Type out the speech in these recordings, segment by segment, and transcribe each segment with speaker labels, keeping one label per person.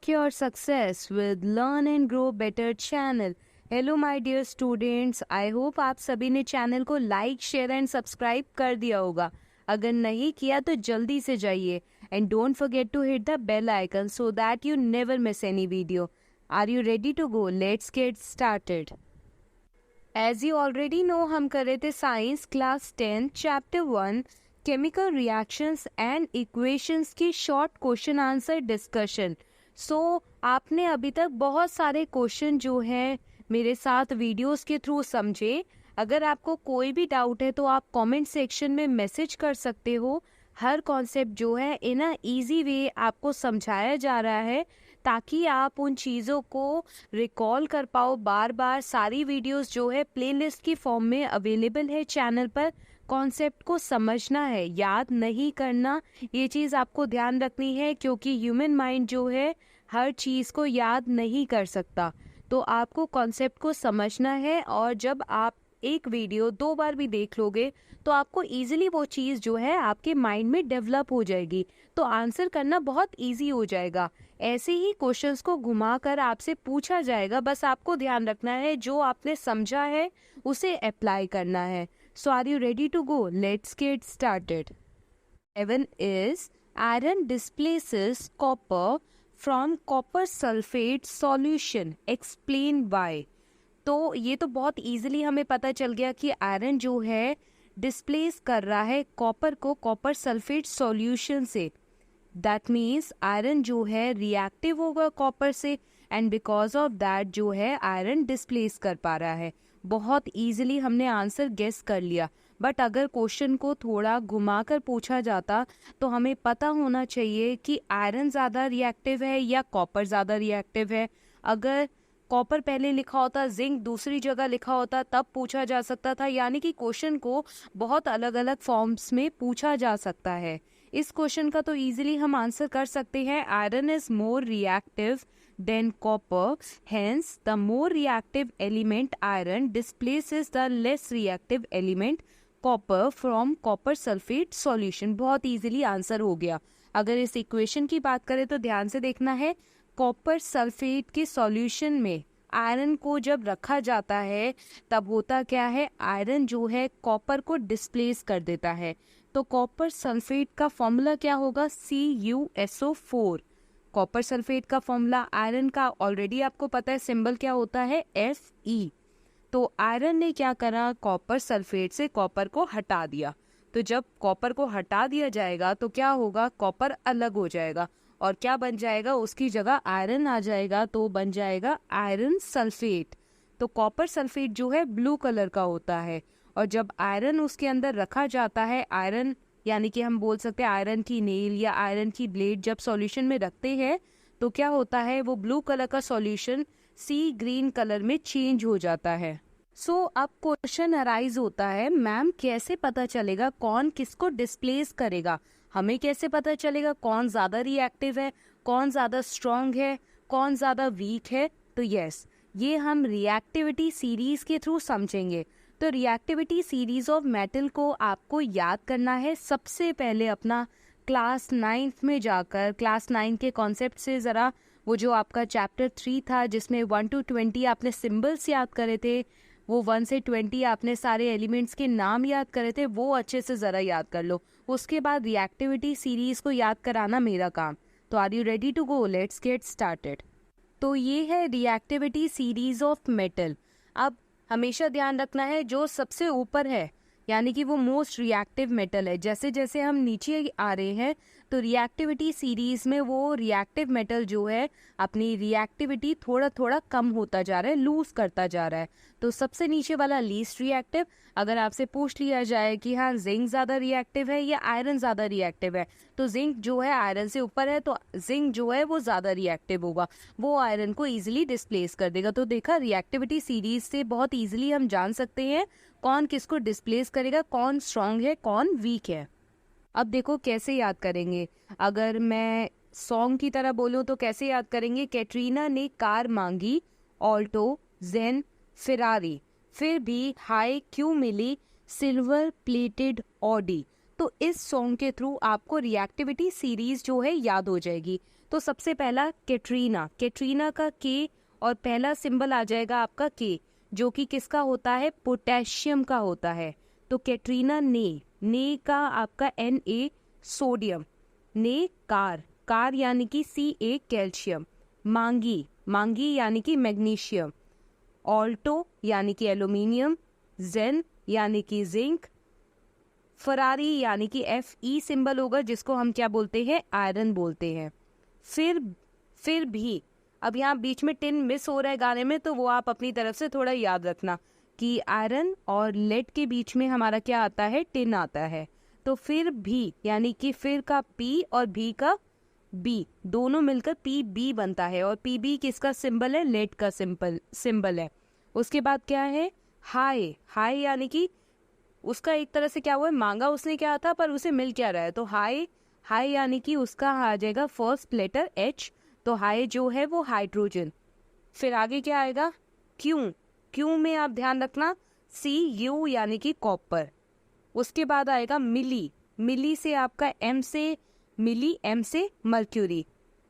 Speaker 1: unlock your success with Learn and Grow Better channel. Hello my dear students, I hope आप सभी ने channel को like, share and subscribe कर दिया होगा. अगर नहीं किया तो जल्दी से जाइए and don't forget to hit the bell icon so that you never miss any video. Are you ready to go? Let's get started. As you already know, हम कर रहे थे science class 10 chapter 1 chemical reactions and equations की short question answer discussion. So आपने अभी तक बहुत सारे क्वेश्चन जो हैं मेरे साथ वीडियोस के थ्रू समझे. अगर आपको कोई भी डाउट है तो आप कमेंट सेक्शन में मैसेज कर सकते हो. हर कॉन्सेप्ट जो है इन अ इजी वे आपको समझाया जा रहा है ताकि आप उन चीज़ों को रिकॉल कर पाओ बार बार. सारी वीडियोस जो है प्लेलिस्ट की फॉर्म में अवेलेबल है चैनल पर. कॉन्सेप्ट को समझना है, याद नहीं करना. ये चीज़ आपको ध्यान रखनी है क्योंकि ह्यूमन माइंड जो है हर चीज़ को याद नहीं कर सकता. तो आपको कॉन्सेप्ट को समझना है और जब आप एक वीडियो 2 बार भी देख लोगे तो आपको इजीली वो चीज़ जो है आपके माइंड में डेवलप हो जाएगी. तो आंसर करना बहुत इजी हो जाएगा. ऐसे ही क्वेश्चंस को घुमाकर आपसे पूछा जाएगा. बस आपको ध्यान रखना है जो आपने समझा है उसे अप्लाई करना है. So are you ready to go? Let's get started. 7 is iron displaces copper from copper sulfate solution. Explain why. तो ये तो बहुत इजीली हमें पता चल गया कि आयरन जो है डिस्प्लेस कर रहा है कॉपर को कॉपर सल्फेट सॉल्यूशन से. दैट मीन्स आयरन जो है रिएक्टिव होगा कॉपर से एंड बिकॉज ऑफ दैट जो है आयरन डिस्प्लेस कर पा रहा है. बहुत इजीली हमने आंसर गेस कर लिया. बट अगर क्वेश्चन को थोड़ा घुमाकर पूछा जाता तो हमें पता होना चाहिए कि आयरन ज़्यादा रिएक्टिव है या कॉपर ज़्यादा रिएक्टिव है. अगर कॉपर पहले लिखा होता, जिंक दूसरी जगह लिखा होता, तब पूछा जा सकता था. यानी कि क्वेश्चन को बहुत अलग अलग फॉर्म्स में पूछा जा सकता है. इस क्वेश्चन का तो इजीली हम आंसर कर सकते हैं. Iron is more reactive than copper, hence the more reactive element iron displaces the less reactive element copper from copper sulphate solution. बहुत इजीली आंसर हो गया. अगर इस इक्वेशन की बात करें तो ध्यान से देखना है. कॉपर सल्फेट के सॉल्यूशन में आयरन को जब रखा जाता है तब होता क्या है, आयरन जो है कॉपर को डिस्प्लेस कर देता है. तो कॉपर सल्फेट का फॉर्मूला क्या होगा? CuSO4. कॉपर सल्फेट का फॉर्मूला आयरन का ऑलरेडी आपको पता है, सिंबल क्या होता है? Fe. तो आयरन ने क्या करा, कॉपर सल्फेट से कॉपर को हटा दिया. तो जब कॉपर को हटा दिया जाएगा तो क्या होगा, कॉपर अलग हो जाएगा और क्या बन जाएगा, उसकी जगह आयरन आ जाएगा. तो बन जाएगा आयरन सल्फेट. तो कॉपर सल्फेट जो है ब्लू कलर का होता है और जब आयरन उसके अंदर रखा जाता है, आयरन यानी कि हम बोल सकते हैं आयरन की नेल या आयरन की ब्लेड जब सॉल्यूशन में रखते हैं तो क्या होता है, वो ब्लू कलर का सॉल्यूशन सी ग्रीन कलर में चेंज हो जाता है. सो अब क्वेश्चन अराइज होता है, मैम कैसे पता चलेगा कौन किसको डिस्प्लेस करेगा? हमें कैसे पता चलेगा कौन ज़्यादा रिएक्टिव है, कौन ज़्यादा स्ट्रॉन्ग है, कौन ज़्यादा वीक है? तो यस, ये हम रिएक्टिविटी सीरीज के थ्रू समझेंगे. तो रिएक्टिविटी सीरीज ऑफ मेटल को आपको याद करना है. सबसे पहले अपना क्लास 9th में जाकर क्लास 9 के कॉन्सेप्ट से ज़रा वो जो आपका चैप्टर 3 था जिसमें 1 to 20 आपने सिम्बल्स याद करे थे, वो 1 से 20 आपने सारे एलिमेंट्स के नाम याद करे थे, वो अच्छे से ज़रा याद कर लो. उसके बाद रिएक्टिविटी सीरीज़ को याद कराना मेरा काम. तो are you ready to go? Let's get started. तो ये है रिएक्टिविटी सीरीज़ ऑफ मेटल. अब हमेशा ध्यान रखना है जो सबसे ऊपर है यानी कि वो मोस्ट रिएक्टिव मेटल है. जैसे जैसे हम नीचे आ रहे हैं तो रिएक्टिविटी सीरीज में वो रिएक्टिव मेटल जो है अपनी रिएक्टिविटी थोड़ा थोड़ा कम होता जा रहा है, लूज करता जा रहा है. तो सबसे नीचे वाला लीस्ट रिएक्टिव. अगर आपसे पूछ लिया जाए कि हाँ जिंक ज़्यादा रिएक्टिव है या आयरन ज़्यादा रिएक्टिव है, तो जिंक जो है आयरन से ऊपर है तो जिंक जो है वो ज़्यादा रिएक्टिव होगा, वो आयरन को ईजिली डिस्प्लेस कर देगा. तो देखा, रिएक्टिविटी सीरीज से बहुत ईजिली हम जान सकते हैं कौन किसको डिस्प्लेस करेगा, कौन स्ट्रांग है, कौन वीक है. अब देखो कैसे याद करेंगे. अगर मैं सॉन्ग की तरह बोलूँ तो कैसे याद करेंगे? कैटरीना ने कार मांगी, ऑल्टो, जेन, फेरारी, फिर भी हाई क्यों मिली, सिल्वर प्लेटेड ऑडी. तो इस सॉन्ग के थ्रू आपको रिएक्टिविटी सीरीज जो है याद हो जाएगी. तो सबसे पहला कैटरीना, कैटरीना का के और पहला सिंबल आ जाएगा आपका के, जो कि किसका होता है, पोटेशियम का होता है। तो कैटरीना ने का आपका Na सोडियम, ने कार यानी कि Ca कैल्शियम, मांगी यानी कि मैग्नीशियम, ऑल्टो यानी कि एल्यूमिनियम, जेन यानी कि जिंक, फरारी यानी कि Fe सिंबल होगा जिसको हम क्या बोलते हैं, आयरन बोलते हैं। फिर भी अब यहाँ बीच में टिन मिस हो रहा है गाने में, तो वो आप अपनी तरफ से थोड़ा याद रखना कि आयरन और लेड के बीच में हमारा क्या आता है, टिन आता है। तो फिर भी यानी कि फिर का पी और भी का बी, दोनों मिलकर Pb बनता है, और Pb किसका सिंबल है, लेड का सिंबल है। उसके बाद क्या है, हाई यानी कि उसका एक तरह से क्या हुआ है, मांगा उसने क्या था पर उसे मिल क्या रहा है, तो हाई यानी कि उसका आ जाएगा फर्स्ट लेटर H, तो हाई जो है वो हाइड्रोजन। फिर आगे क्या आएगा, क्यू में आप ध्यान रखना Cu यानी कि कॉपर। उसके बाद आएगा मिली से आपका M से मर्क्यूरी।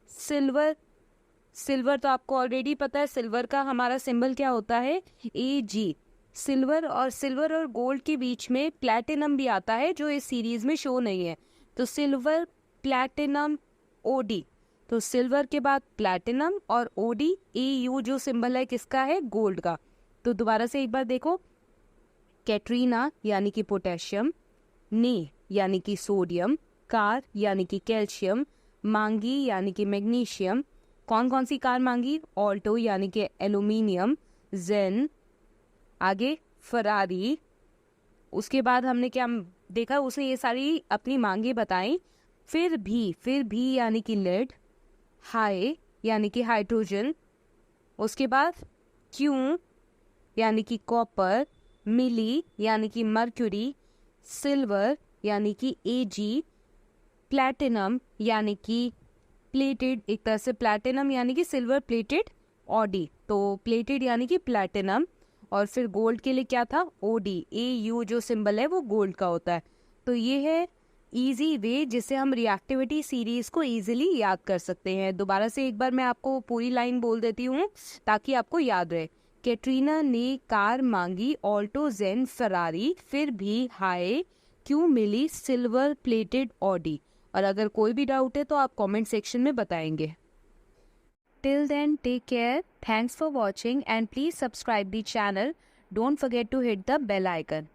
Speaker 1: सिल्वर तो आपको ऑलरेडी पता है, सिल्वर का हमारा सिंबल क्या होता है, Ag। सिल्वर और गोल्ड के बीच में प्लैटिनम भी आता है जो इस सीरीज में शो नहीं है, तो सिल्वर प्लैटिनम ओडी। तो सिल्वर के बाद प्लैटिनम और ओडी, Au जो सिंबल है किसका है, गोल्ड का। तो दोबारा से एक बार देखो, कैटरीना यानी कि पोटेशियम, ने यानी कि सोडियम, कार यानी कि कैल्शियम, मांगी यानी कि मैग्नीशियम, कौन सी कार मांगी, ऑल्टो यानी कि एल्यूमिनियम, जेन, आगे फरारी। उसके बाद हमने क्या देखा, उसने ये सारी अपनी मांगे बताई। फिर भी यानी कि लेड, हाई यानी कि हाइड्रोजन, उसके बाद क्यू यानी कि कॉपर, मिली यानी कि मर्क्यूरी, सिल्वर यानी कि Ag, प्लैटिनम यानी कि प्लेटेड, एक तरह से प्लैटिनम यानी कि सिल्वर प्लेटेड ऑडी, तो प्लेटेड यानी कि प्लैटिनम। और फिर गोल्ड के लिए क्या था, ओडी, Au जो सिंबल है वो गोल्ड का होता है। तो ये है इजी वे जिससे हम रिएक्टिविटी सीरीज को इजीली याद कर सकते हैं। दोबारा से एक बार मैं आपको पूरी लाइन बोल देती हूँ ताकि आपको याद रहे। कैटरीना ने कार मांगी, ऑल्टो, जेन, फरारी, फिर भी हाई, क्यों मिली, सिल्वर प्लेटेड ऑडी। और अगर कोई भी डाउट है तो आप कमेंट सेक्शन में बताएंगे। Till then, take care. Thanks for watching and please subscribe the channel. Don't forget to hit the bell icon.